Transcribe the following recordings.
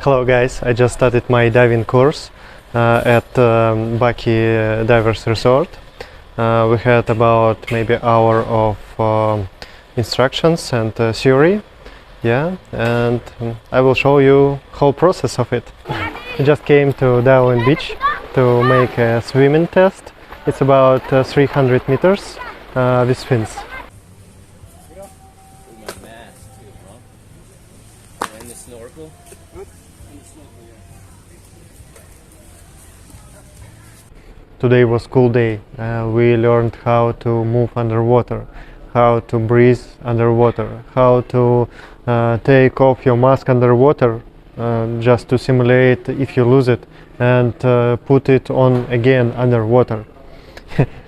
Hello guys, I just started my diving course at Baki Divers Resort. We had about maybe hour of instructions and theory. Yeah, and I will show you whole process of it. I just came to Dauin beach to make a swimming test. It's about 300 meters with fins. And the snorkel. Today was cool day. We learned how to move underwater, how to breathe underwater, how to take off your mask underwater just to simulate if you lose it, and put it on again underwater.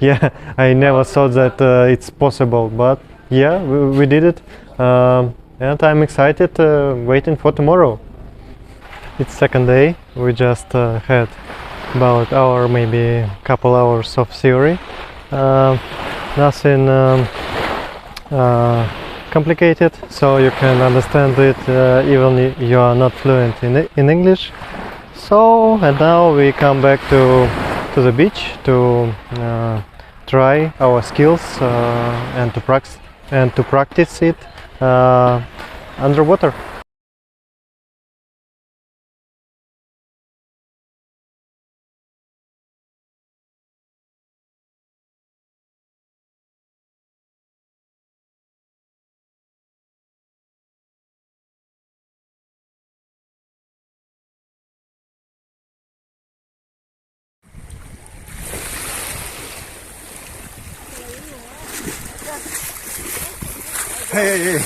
Yeah, I never thought that it's possible, but yeah, we did it, and I'm excited, waiting for tomorrow. It's second day. We just had about hour, maybe couple hours of theory. Nothing complicated, so you can understand it even if you are not fluent in English. So, and now we come back to the beach to try our skills and to practice it underwater. Hey.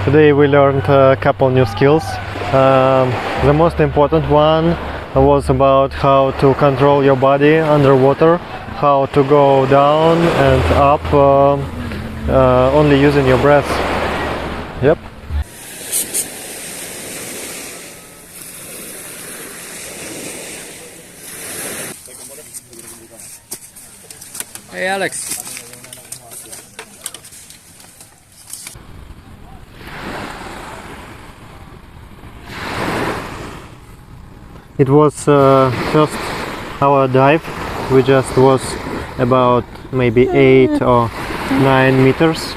Today we learned a couple new skills. The most important one was about how to control your body underwater, how to go down and up only using your breath. Yep. Hey, Alex. It was first our dive. We just was about maybe 8 or 9 meters.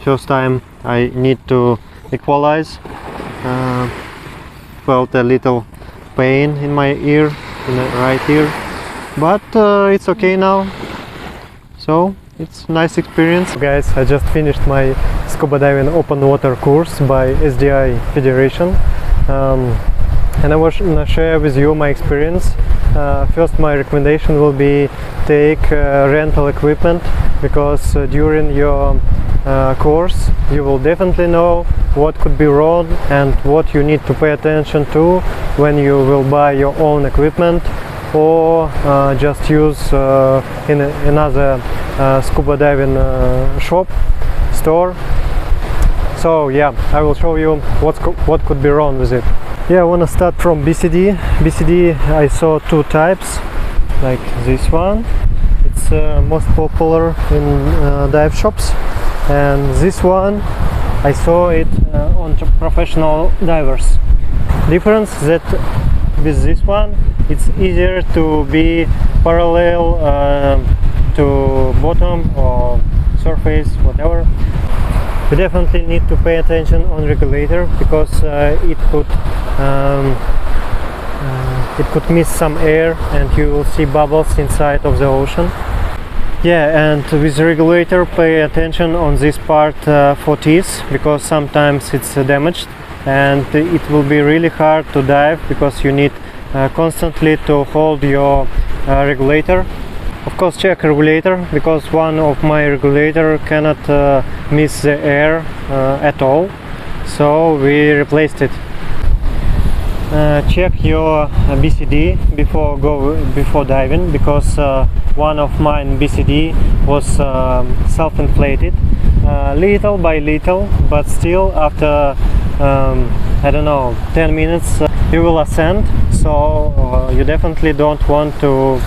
First time I need to equalize. Felt a little pain in my ear, in the right ear, but it's okay now. So it's a nice experience. Guys, I just finished my scuba diving open water course by SDI Federation. And I want to share with you my experience. First, my recommendation will be take rental equipment, because during your course you will definitely know what could be wrong and what you need to pay attention to when you will buy your own equipment, or just use in another scuba diving store. So yeah, I will show you what could be wrong with it. Yeah, I want to start from BCD. BCD, I saw two types, like this one. It's most popular in dive shops, and this one I saw it on professional divers. Difference that with this one, it's easier to be parallel to bottom or surface, whatever. You definitely need to pay attention on regulator, because it could miss some air and you will see bubbles inside of the ocean. Yeah, and with the regulator, pay attention on this part for teeth, because sometimes it's damaged and it will be really hard to dive, because you need constantly to hold your regulator. Of course, check regulator, because one of my regulator cannot miss the air at all, so we replaced it. Check your BCD before diving, because one of mine BCD was self-inflated little by little, but still after I don't know, 10 minutes you will ascend, so you definitely don't want to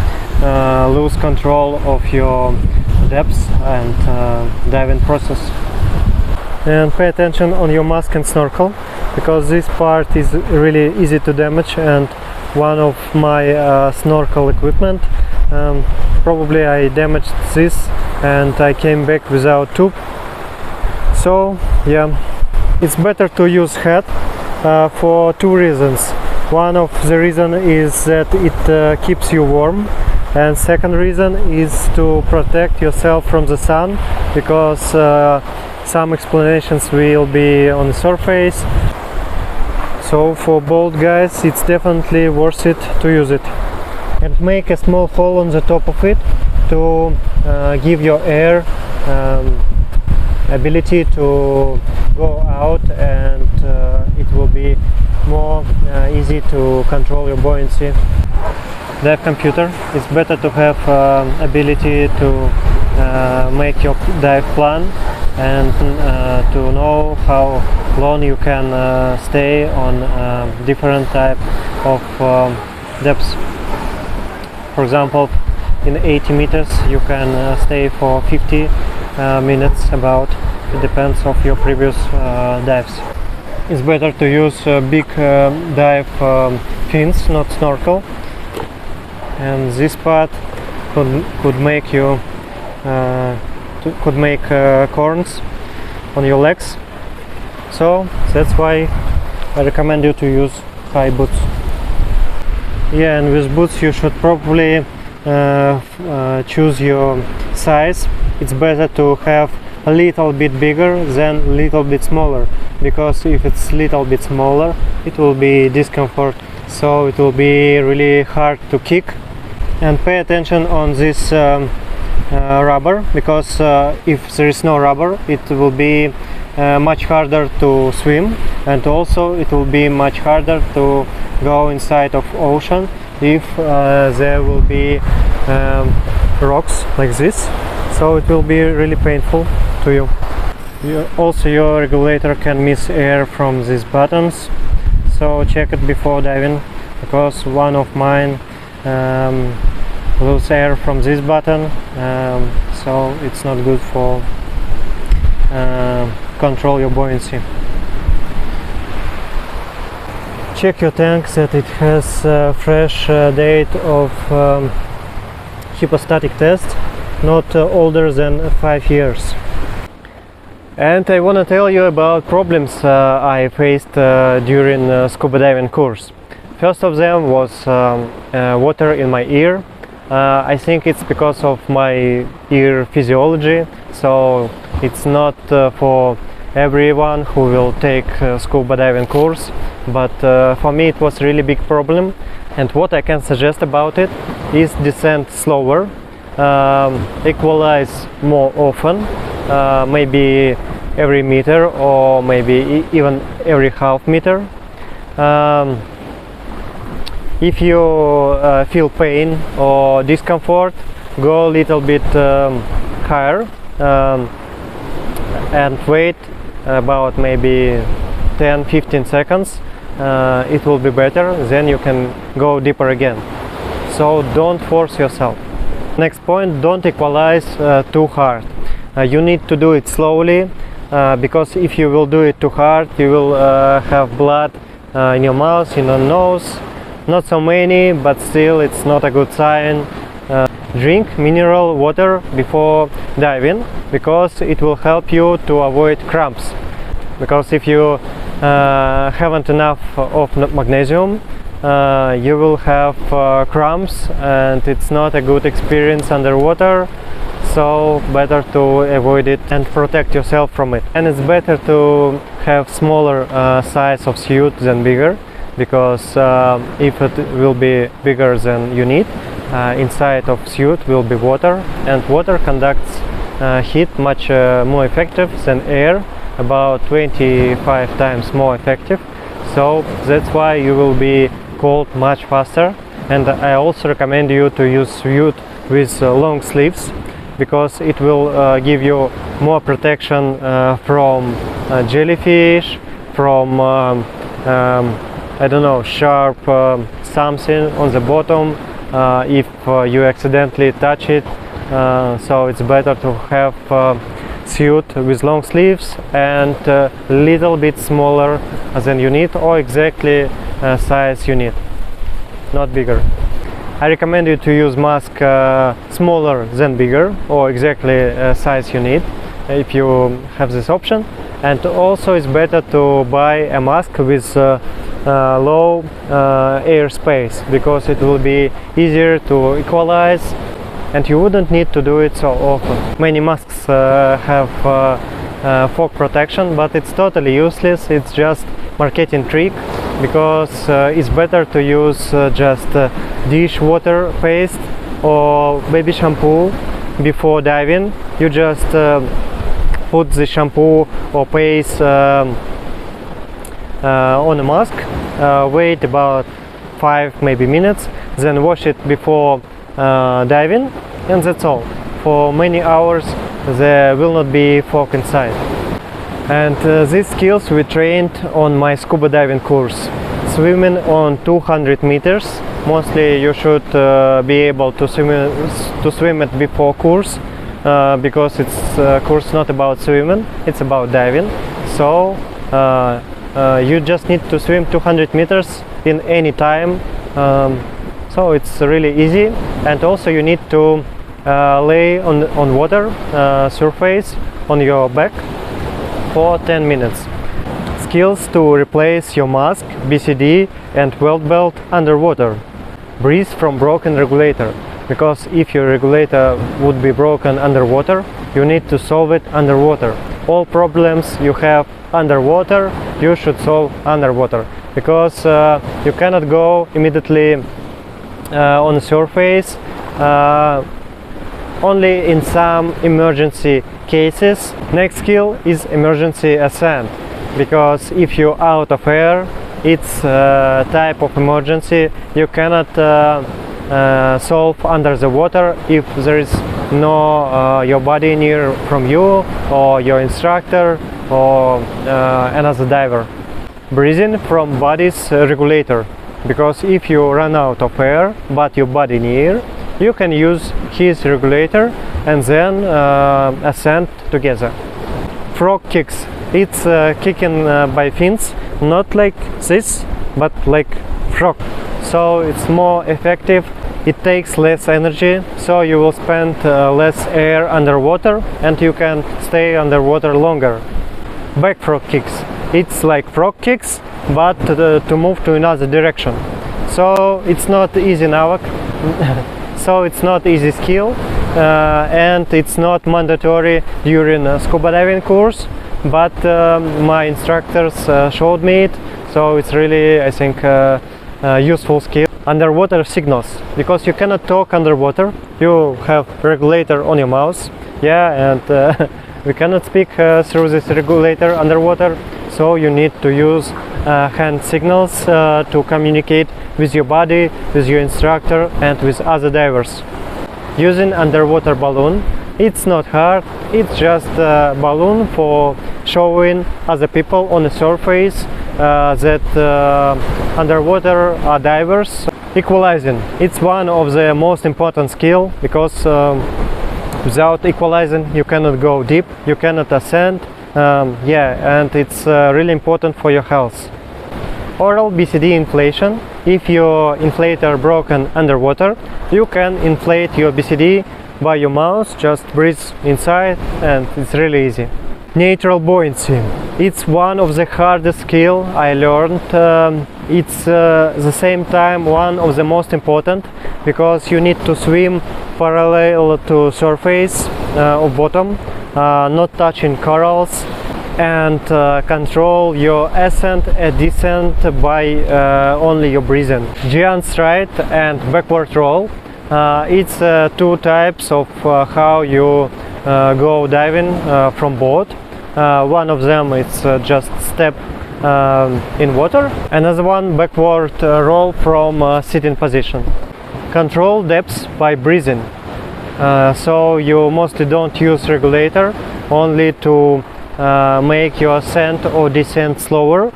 lose control of your depths and diving process. And pay attention on your mask and snorkel. because this part is really easy to damage, and one of my snorkel equipment, probably I damaged this and I came back without tube. So yeah, it's better to use hat for two reasons. One of the reason is that it keeps you warm, and second reason is to protect yourself from the sun, because some explanations will be on the surface. So for bold guys it's definitely worth it to use it. And make a small hole on the top of it to give your air ability to go out, and it will be more easy to control your buoyancy. Dive computer, it's better to have ability to make your dive plan and to know how long you can stay on different type of depths. For example, in 80 meters you can stay for 50 minutes about. It depends of your previous dives. It's better to use big dive fins, not snorkel, and this part could make you corns on your legs. So that's why I recommend you to use high boots. Yeah, and with boots you should probably choose your size. It's better to have a little bit bigger than a little bit smaller, because if it's a little bit smaller it will be discomfort, so it will be really hard to kick. And pay attention on this rubber, because if there is no rubber it will be much harder to swim, and also it will be much harder to go inside of ocean if there will be rocks like this, so it will be really painful to you. Also your regulator can miss air from these buttons, so check it before diving, because one of mine lose air from this button, so it's not good for control your buoyancy. Check your tank that it has a fresh date of hypostatic test, not older than 5 years. And I want to tell you about problems I faced during scuba diving course. First of them was water in my ear. I think it's because of my ear physiology, so it's not for everyone who will take scuba diving course, but for me it was really big problem. And what I can suggest about it is descend slower, equalize more often, maybe every meter or maybe even every half meter. If you feel pain or discomfort, go a little bit higher and wait about maybe 10-15 seconds. It will be better, then you can go deeper again. So don't force yourself. Next point, don't equalize too hard. You need to do it slowly, because if you will do it too hard you will have blood in your mouth, in your nose. Not so many, but still it's not a good sign. Drink mineral water before diving, because it will help you to avoid cramps. Because if you haven't enough of magnesium, you will have cramps, and it's not a good experience underwater. So better to avoid it and protect yourself from it. And it's better to have smaller size of suit than bigger, because if it will be bigger than you need, inside of suit will be water, and water conducts heat much more effective than air, about 25 times more effective. So that's why you will be cold much faster. And I also recommend you to use suit with long sleeves, because it will give you more protection from jellyfish, from I don't know, sharp something on the bottom if you accidentally touch it. So it's better to have suit with long sleeves and little bit smaller than you need, or exactly size you need, not bigger. I recommend you to use mask smaller than bigger, or exactly size you need, if you have this option. And also it's better to buy a mask with low air space, because it will be easier to equalize and you wouldn't need to do it so often. Many masks have fog protection, but it's totally useless. It's just marketing trick, because it's better to use just dishwater paste or baby shampoo before diving. You just put the shampoo or paste on a mask, wait about 5 maybe minutes, then wash it before diving, and that's all. For many hours there will not be fog inside. And these skills we trained on my scuba diving course. Swimming on 200 meters, mostly you should be able to swim it before course, because it's course not about swimming, it's about diving. So you just need to swim 200 meters in any time, so it's really easy. And also you need to lay on water surface on your back for 10 minutes. Skills to replace your mask, BCD and weld belt underwater. Breathe from broken regulator, because if your regulator would be broken underwater, you need to solve it underwater. All problems you have underwater, you should solve underwater, because you cannot go immediately on the surface, only in some emergency cases. Next skill is emergency ascent, because if you're out of air, it's a type of emergency you cannot solve under the water if there is no your body near from you, or your instructor, or another diver. Breathing from body's regulator, because if you run out of air but your body near, you can use his regulator and then ascend together. Frog kicks. It's kicking by fins, not like this, but like frog. So it's more effective. It takes less energy, so you will spend less air underwater and you can stay underwater longer. Back frog kicks. It's like frog kicks, but to move to another direction. So it's not easy now. So it's not easy skill, and it's not mandatory during a scuba diving course, but my instructors showed me it, so it's really, I think, useful skill. Underwater signals, because you cannot talk underwater. You have regulator on your mouth, yeah, and we cannot speak through this regulator underwater, so you need to use hand signals to communicate with your body, with your instructor and with other divers. Using underwater balloon, it's not hard, it's just a balloon for showing other people on the surface that underwater are divers. Equalizing, it's one of the most important skill, because without equalizing you cannot go deep, you cannot ascend, yeah, and it's really important for your health. Oral BCD inflation. If your inflator broken underwater, you can inflate your BCD by your mouth, just breathe inside, and it's really easy. Natural buoyancy. It's one of the hardest skill I learned. It's the same time one of the most important, because you need to swim parallel to surface of bottom, not touching corals, and control your ascent and descent by only your breathing. Giant stride and backward roll. It's two types of how you go diving from boat. One of them is just step in water. Another one, backward roll from sitting position. Control depths by breathing. So you mostly don't use regulator, only to make your ascent or descent slower,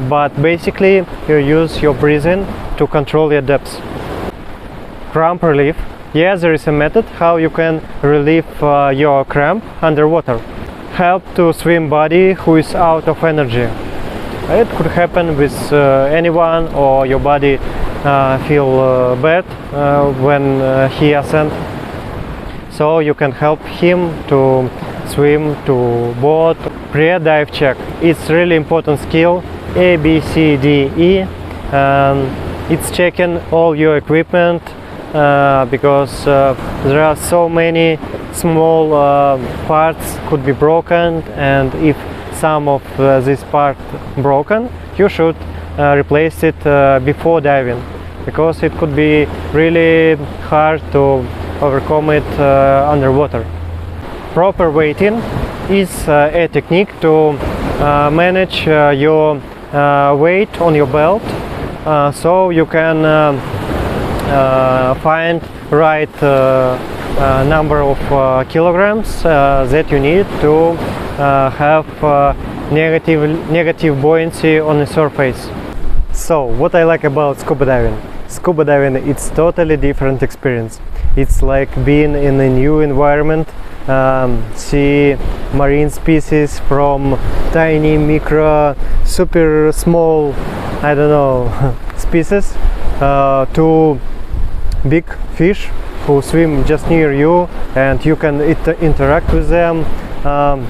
but basically you use your breathing to control your depths. Cramp relief. Yeah, there is a method how you can relieve your cramp underwater. help to swim body who is out of energy. It could happen with anyone, or your body feel bad when he ascend. So you can help him to swim to boat. Pre-dive check. It's really important skill. A, B, C, D, E. It's checking all your equipment because there are so many small parts could be broken, and if some of this part broken, you should replace it before diving, because it could be really hard to overcome it underwater. Proper weighting is a technique to manage your weight on your belt, so you can find right number of kilograms that you need to have negative buoyancy on the surface. So what I like about scuba diving? Scuba diving, it's totally different experience. It's like being in a new environment, see marine species from tiny, micro, super small, I don't know, species, to big fish who swim just near you, and you can interact with them.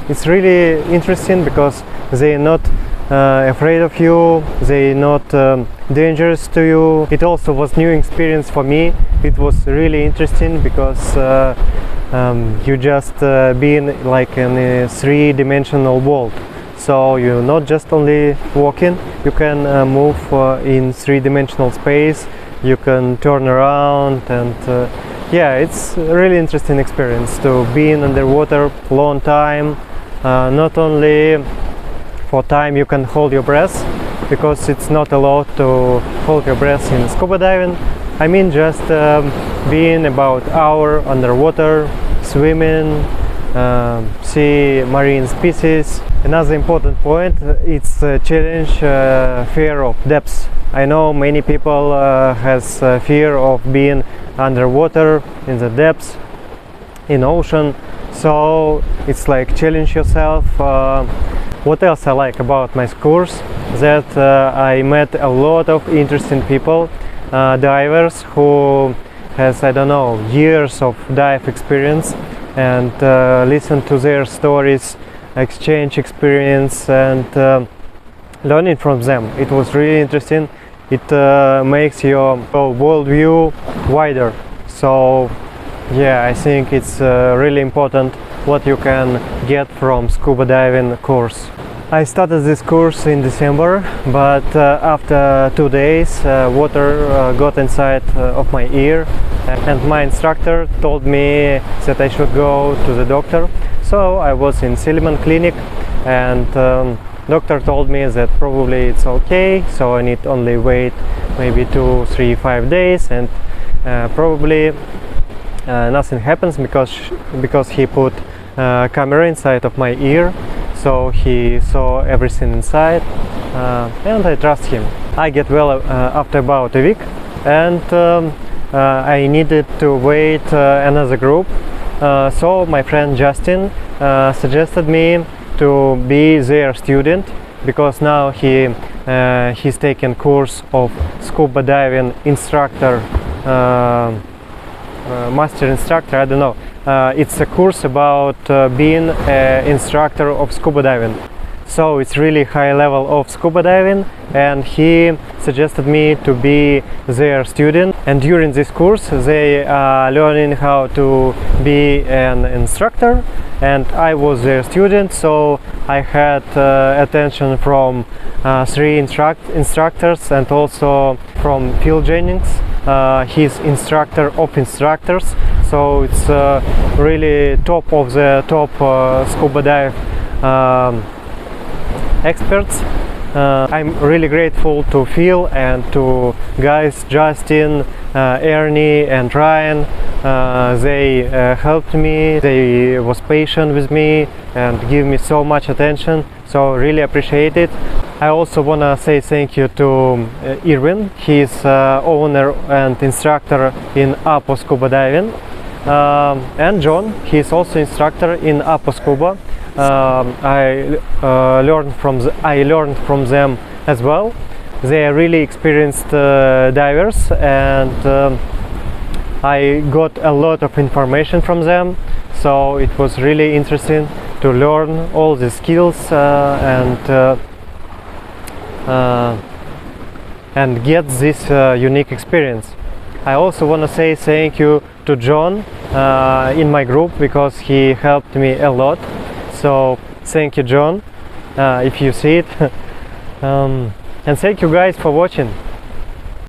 It's really interesting because they're not afraid of you, they're not dangerous to you. It also was new experience for me. It was really interesting because you just being like in a three-dimensional world. So you're not just only walking, you can move in three-dimensional space, you can turn around, and yeah, it's a really interesting experience to be in underwater long time. Not only for time you can hold your breath, because it's not allowed to hold your breath in scuba diving. I mean just being about hour underwater, swimming, see marine species. Another important point, it's challenge fear of depths. I know many people has fear of being underwater in the depths, in ocean, so it's like challenge yourself. What else I like about my course? That I met a lot of interesting people, divers who has, I don't know, years of dive experience, and listen to their stories, exchange experience, and learning from them. It was really interesting. It makes your worldview wider. So yeah, I think it's really important what you can get from scuba diving course. I started this course in December, but after 2 days water got inside of my ear, and my instructor told me that I should go to the doctor. So I was in Silliman clinic, and doctor told me that probably it's okay, so I need only wait maybe 2, 3, 5 days, and probably nothing happens because he put camera inside of my ear, so he saw everything inside, and I trust him. I get well after about a week, and I needed to wait another group, so my friend Justin suggested me to be their student, because now he's taking course of scuba diving instructor, master instructor, I don't know. It's a course about being an instructor of scuba diving. So it's really high level of scuba diving, and he suggested me to be their student. And during this course they are learning how to be an instructor, and I was their student, so I had attention from 3 instructors, and also from Phil Jennings, he's instructor of instructors. So it's really top of the top scuba dive experts. I'm really grateful to Phil and to guys Justin, Ernie and Ryan. They helped me, they was patient with me and give me so much attention, so really appreciate it. I also want to say thank you to Irwin. He's owner and instructor in Apo Scuba Diving, and John, he's also instructor in Apo Scuba. I learned from them as well. They are really experienced divers, and I got a lot of information from them. So it was really interesting to learn all the skills and get this unique experience. I also want to say thank you to John in my group, because he helped me a lot. So thank you, John, if you see it. And thank you guys for watching.